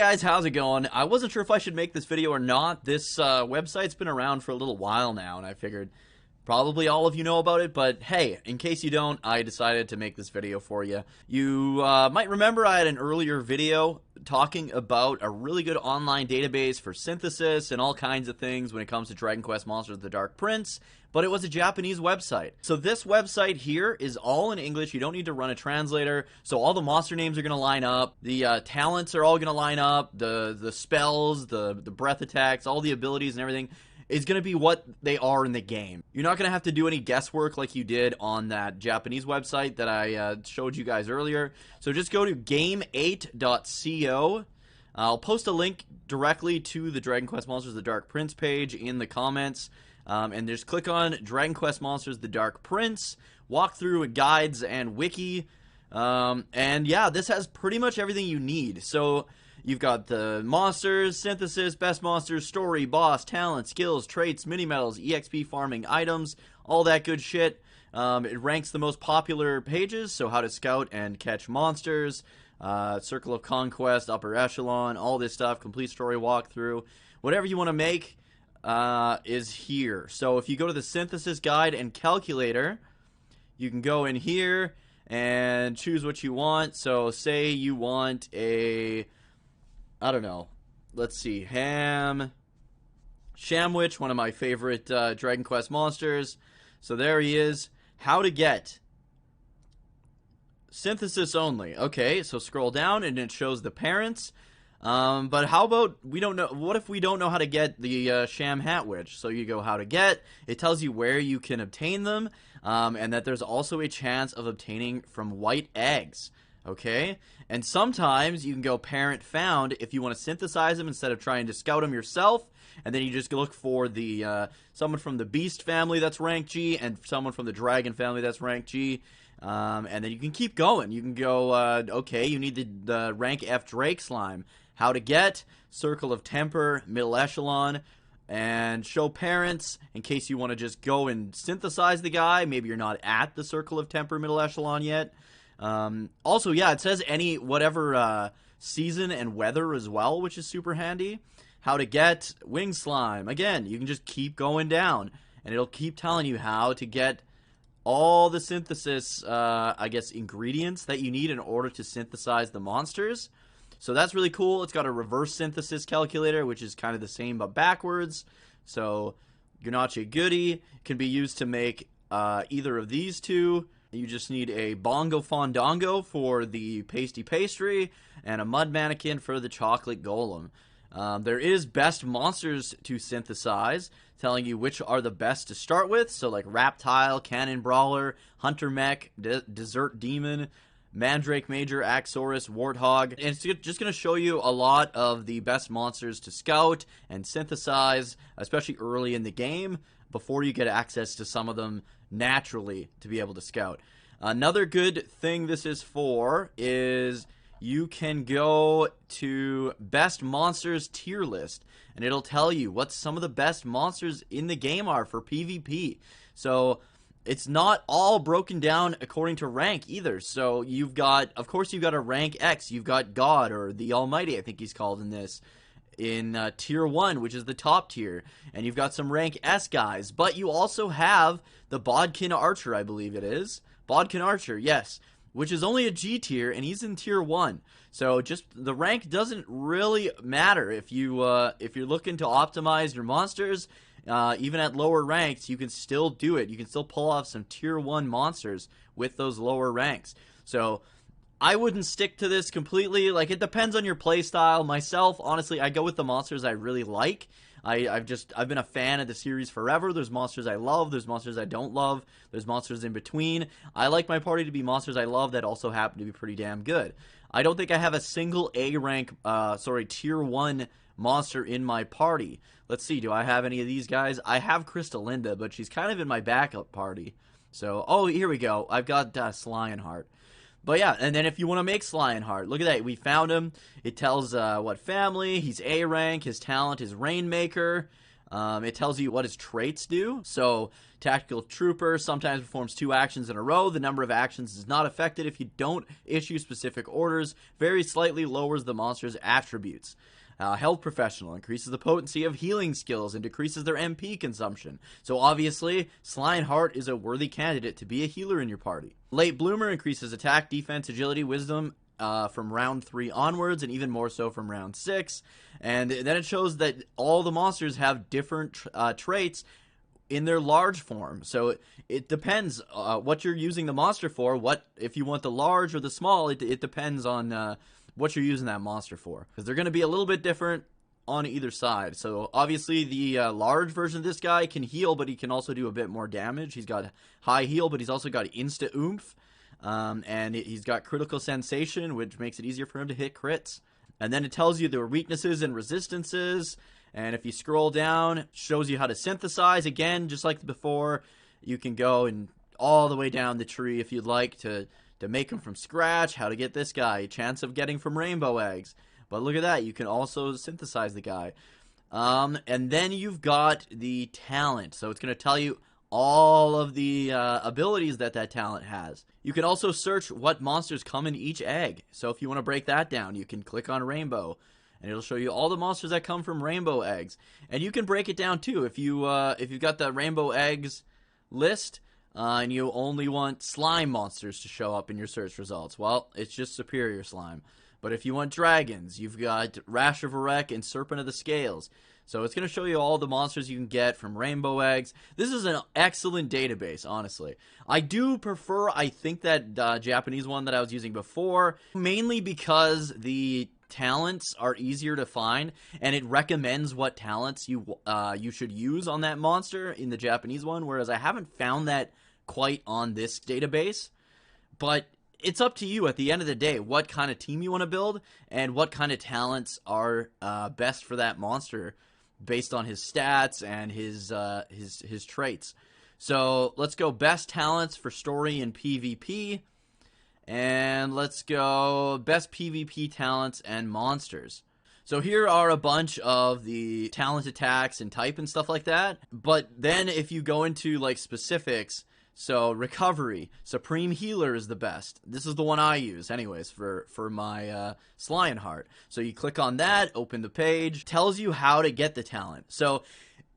guys, how's it going? I wasn't sure if I should make this video or not. This website's been around for a little while now, and I figured probably all of you know about it, but hey, in case you don't, I decided to make this video for you. You might remember I had an earlier video talking about a really good online database for synthesis and all kinds of things when it comes to Dragon Quest Monsters of the Dark Prince, but it was a Japanese website. So this website here is all in English. You don't need to run a translator, so all the monster names are going to line up, the talents are all going to line up, the spells, the breath attacks, all the abilities and everything is going to be what they are in the game. You're not going to have to do any guesswork like you did on that Japanese website that I showed you guys earlier. So just go to game8.co. I'll post a link directly to the Dragon Quest Monsters the Dark Prince page in the comments. And just click on Dragon Quest Monsters the Dark Prince, walk through guides and wiki. And yeah, this has pretty much everything you need. So you've got the monsters, synthesis, best monsters, story, boss, talent, skills, traits, mini-medals, EXP farming, items, all that good shit. It ranks the most popular pages, so how to scout and catch monsters, Circle of Conquest, Upper Echelon, all this stuff, complete story walkthrough. Whatever you want to make is here. So if you go to the synthesis guide and calculator, you can go in here and choose what you want. So say you want a, I don't know, let's see, Shamwich, one of my favorite Dragon Quest monsters. So there he is. How to get synthesis only. Okay, so scroll down and it shows the parents. But how about, we don't know, what if we don't know how to get the Sham Hatwitch? So you go how to get, it tells you where you can obtain them, and that there's also a chance of obtaining from white eggs. Okay, and sometimes you can go parent found if you want to synthesize them instead of trying to scout them yourself, and then you just look for the someone from the Beast family that's rank G and someone from the Dragon family that's rank G, and then you can keep going. You can go, okay, you need the rank F Drake slime. How to get Circle of Temper, middle echelon, and show parents in case you want to just go and synthesize the guy. Maybe you're not at the Circle of Temper middle echelon yet. Also, yeah, it says any whatever season and weather as well, which is super handy. How to get Wing Slime. Again, you can just keep going down, and it'll keep telling you how to get all the synthesis, I guess, ingredients that you need in order to synthesize the monsters. So that's really cool. It's got a reverse synthesis calculator, which is kind of the same but backwards. So Ganache Goody can be used to make either of these two. You just need a Bongo Fondongo for the pasty pastry and a mud mannequin for the chocolate golem. There is best monsters to synthesize, telling you which are the best to start with. So like Raptile, Cannon Brawler, Hunter Mech, Desert Demon, Mandrake Major, Axorus, Warthog. And it's just going to show you a lot of the best monsters to scout and synthesize, especially early in the game, before you get access to some of them naturally to be able to scout. Another good thing this is for is you can go to best monsters tier list, and it'll tell you what some of the best monsters in the game are for PvP. So it's not all broken down according to rank either. So you've got, of course, you've got a rank X. You've got God, or the Almighty, I think he's called in this, in tier 1, which is the top tier. And you've got some rank S guys. But you also have the Bodkin Archer, I believe it is. Bodkin Archer, yes, which is only a G tier, and he's in tier 1. So just the rank doesn't really matter if you're looking to optimize your monsters. Even at lower ranks, you can still do it. You can still pull off some tier 1 monsters with those lower ranks. So I wouldn't stick to this completely. Like, it depends on your play style. Myself, honestly, I go with the monsters I really like. I've been a fan of the series forever. There's monsters I love. There's monsters I don't love. There's monsters in between. I like my party to be monsters I love that also happen to be pretty damn good. I don't think I have a single A rank, tier 1 monster in my party. Let's see, do I have any of these guys? I have Crystalinda, but she's kind of in my backup party. So, oh, here we go. I've got Lionheart. But yeah, and then if you want to make Lionheart, look at that. We found him. It tells what family. He's A rank. His talent is Rainmaker. It tells you what his traits do. So, Tactical Trooper sometimes performs 2 actions in a row. The number of actions is not affected if you don't issue specific orders. Very slightly lowers the monster's attributes. Health Professional increases the potency of healing skills and decreases their MP consumption. So obviously, Lionheart is a worthy candidate to be a healer in your party. Late Bloomer increases attack, defense, agility, wisdom from round 3 onwards, and even more so from round 6. And then it shows that all the monsters have different traits in their large form. So it depends what you're using the monster for. What if you want the large or the small, it depends on what you're using that monster for, because they're going to be a little bit different on either side. So obviously the large version of this guy can heal, but he can also do a bit more damage. He's got high heal, but he's also got insta oomph, and he's got critical sensation, which makes it easier for him to hit crits. And then it tells you their weaknesses and resistances, and if you scroll down, it shows you how to synthesize. Again, just like before, you can go and all the way down the tree if you'd like to make them from scratch. How to get this guy, chance of getting from rainbow eggs. But look at that, you can also synthesize the guy. And then you've got the talent. So it's going to tell you all of the abilities that talent has. You can also search what monsters come in each egg. So if you want to break that down, you can click on rainbow, and it'll show you all the monsters that come from rainbow eggs. And you can break it down too. If you've got the rainbow eggs list, and you only want slime monsters to show up in your search results, well, it's just Superior Slime. But if you want dragons, you've got Rash of Erek and Serpent of the Scales. So it's going to show you all the monsters you can get from rainbow eggs. This is an excellent database, honestly. I do prefer, I think, that Japanese one that I was using before, mainly because the talents are easier to find, and it recommends what talents you should use on that monster in the Japanese one, whereas I haven't found that quite on this database. But it's up to you at the end of the day what kind of team you want to build and what kind of talents are best for that monster based on his stats and his traits. So let's go best talents for story and PvP. And let's go best PvP talents and monsters. So here are a bunch of the talent attacks and type and stuff like that. But then if you go into like specifics, so recovery, Supreme Healer is the best. This is the one I use anyways for my Lionheart. So you click on that, open the page, tells you how to get the talent. So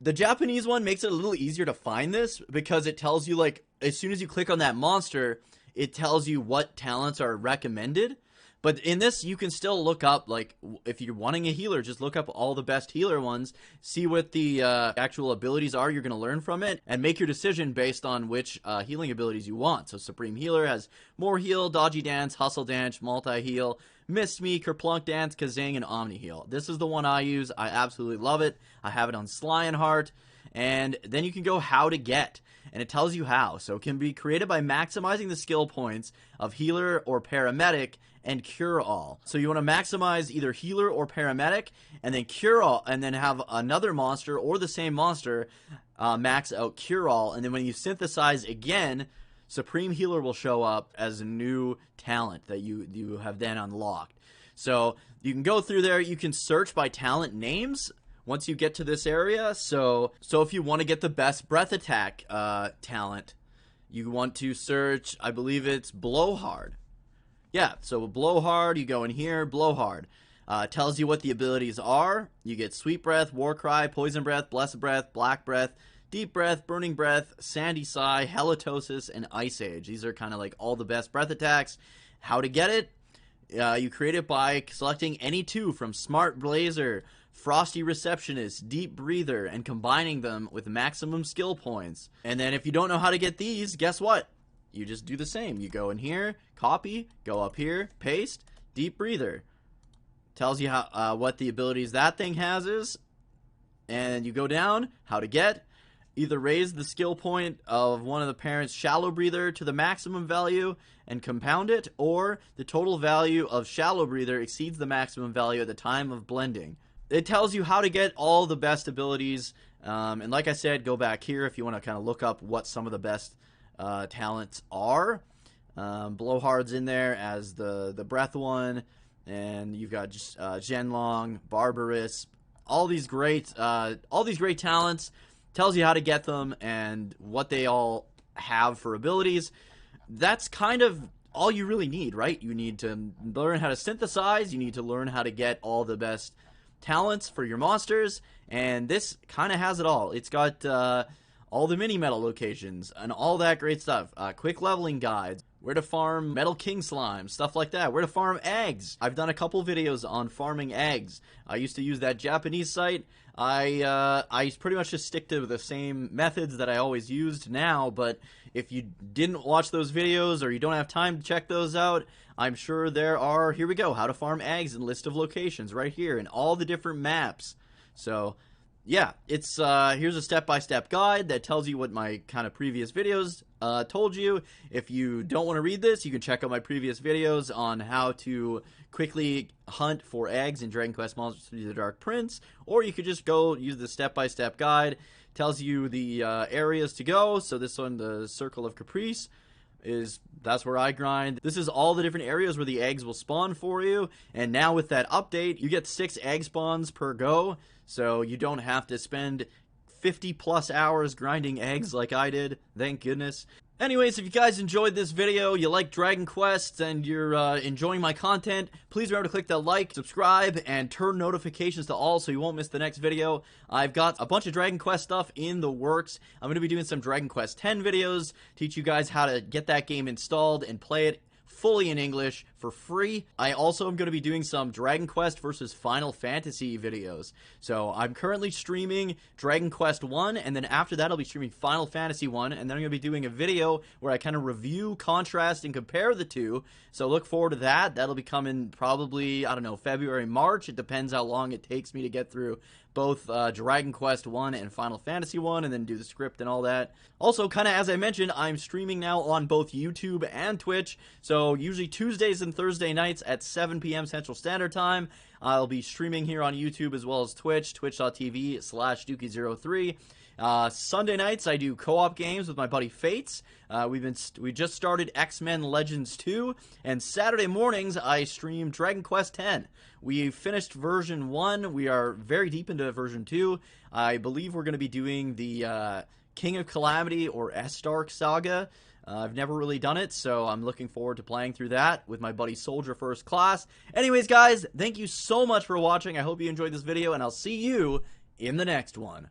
the Japanese one makes it a little easier to find this because it tells you, like, as soon as you click on that monster, it tells you what talents are recommended. But in this, you can still look up, like, if you're wanting a healer, just look up all the best healer ones, see what the actual abilities are you're going to learn from it, and make your decision based on which healing abilities you want. So Supreme Healer has More Heal, Dodgy Dance, Hustle Dance, Multi-Heal, Mist Me, Kerplunk Dance, Kazing, and Omni Heal. This is the one I use. I absolutely love it. I have it on Lionheart. And then you can go how to get, and it tells you how. So it can be created by maximizing the skill points of healer or paramedic and cure all. So you want to maximize either healer or paramedic, and then cure all, and then have another monster or the same monster max out cure all, and then when you synthesize again, Supreme Healer will show up as a new talent that you have then unlocked. So you can go through there. You can search by talent names once you get to this area. So if you want to get the best breath attack talent, you want to search, I believe it's Blowhard. Yeah, so Blowhard, you go in here, Blowhard. Tells you what the abilities are. You get Sweet Breath, Warcry, Poison Breath, Blessed Breath, Black Breath, Deep Breath, Burning Breath, Sandy Sigh, Halitosis, and Ice Age. These are kind of like all the best breath attacks. How to get it? You create it by selecting any two from Smart Blazer, Frosty Receptionist, Deep Breather, and combining them with maximum skill points. And then if you don't know how to get these, guess what? You just do the same. You go in here, copy, go up here, paste, Deep Breather. Tells you how what the abilities that thing has is. And you go down, how to get. Either raise the skill point of one of the parents' Shallow Breather to the maximum value and compound it, or the total value of Shallow Breather exceeds the maximum value at the time of blending. It tells you how to get all the best abilities. And like I said, go back here if you want to kind of look up what some of the best talents are. Blowhard's in there as the breath one, and you've got just Zhenlong, Barbarous, all these great talents, tells you how to get them and what they all have for abilities. That's kind of all you really need, right? You need to learn how to synthesize, you need to learn how to get all the best talents for your monsters, and this kind of has it all. It's got all the mini metal locations and all that great stuff. Quick leveling guides, where to farm metal king slime, stuff like that, where to farm eggs. I've done a couple videos on farming eggs. I used to use that Japanese site. I pretty much just stick to the same methods that I always used now, but if you didn't watch those videos or you don't have time to check those out, I'm sure there are, here we go, how to farm eggs and list of locations right here and all the different maps. So yeah, it's here's a step-by-step guide that tells you what my kind of previous videos told you. If you don't want to read this, you can check out my previous videos on how to quickly hunt for eggs in Dragon Quest Monsters III: The Dark Prince, or you could just go use the step-by-step guide. Tells you the areas to go. So this one, the Circle of Caprice, that's where I grind. This is all the different areas where the eggs will spawn for you, and now with that update, you get 6 egg spawns per go, so you don't have to spend 50 plus hours grinding eggs like I did, thank goodness. Anyways, if you guys enjoyed this video, you like Dragon Quest, and you're enjoying my content, please remember to click that like, subscribe, and turn notifications to all so you won't miss the next video. I've got a bunch of Dragon Quest stuff in the works. I'm going to be doing some Dragon Quest X videos, teach you guys how to get that game installed and play it fully in English for free. I also am going to be doing some Dragon Quest versus Final Fantasy videos. So I'm currently streaming Dragon Quest 1, and then after that I'll be streaming Final Fantasy 1, and then I'm going to be doing a video where I kind of review, contrast, and compare the two. So look forward to that. That'll be coming probably, I don't know, February, March. It depends how long it takes me to get through both Dragon Quest 1 and Final Fantasy 1, and then do the script and all that. Also, kind of as I mentioned, I'm streaming now on both YouTube and Twitch, so usually Tuesdays and Thursday nights at 7 p.m. Central Standard Time. I'll be streaming here on YouTube as well as Twitch, twitch.tv/Dookie03. Sunday nights I do co-op games with my buddy Fates. We just started X-Men Legends 2, and Saturday mornings I stream Dragon Quest X. We finished version 1. We are very deep into version 2. I believe we're going to be doing the King of Calamity or Estark saga. I've never really done it, so I'm looking forward to playing through that with my buddy Soldier First Class. Anyways, guys, thank you so much for watching. I hope you enjoyed this video, and I'll see you in the next one.